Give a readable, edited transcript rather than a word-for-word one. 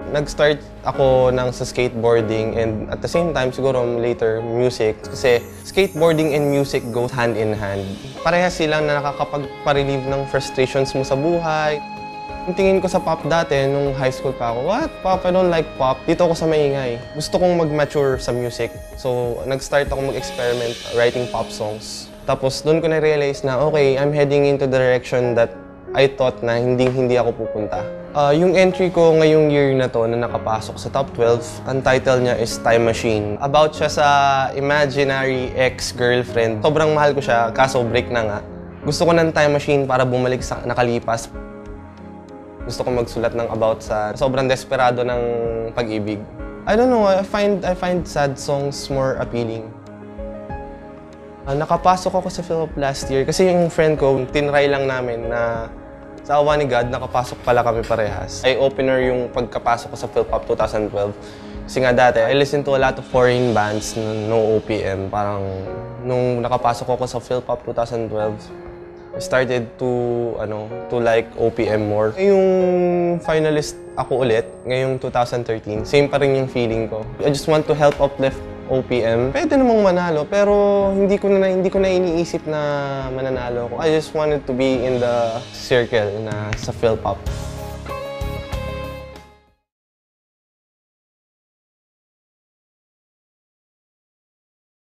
Nag-start ako sa skateboarding and at the same time siguro later music kasi skateboarding and music go hand in hand. Parehas silang na nakakapag-relieve ng frustrations mo sa buhay. Yung tingin ko sa pop dati, nung high school pa ako, what? Pop? I don't like pop. Dito ako sa maingay. Gusto kong mag-mature sa music. So, nag-start ako mag-experiment writing pop songs. Tapos, doon ko na-realize na, okay, I'm heading into the direction that I thought na hindi ako pupunta. Yung entry ko ngayong year na to na nakapasok sa top 12, ang title niya is Time Machine. About siya sa imaginary ex-girlfriend. Sobrang mahal ko siya, kaso break na nga. Gusto ko ng time machine para bumalik sa nakalipas. Gusto ko magsulat ng about sa sobrang desperado ng pag-ibig. I don't know, I find sad songs more appealing. Nakapasok ako sa Philpop last year kasi yung friend ko, tinry lang namin na sa awa ni God, nakapasok pala kami parehas. Eye-opener yung pagkapasok ko sa Philpop 2012. Kasi nga dati, I listen to a lot of foreign bands no OPM. Parang nung nakapasok ako sa Philpop 2012, I started to like OPM more. Yung finalist ako ulit, ngayong 2013, same pa rin yung feeling ko. I just want to help uplift OPM. Pwede namang manalo, pero hindi ko na iniisip na mananalo ako. I just wanted to be in the circle na sa Philpop.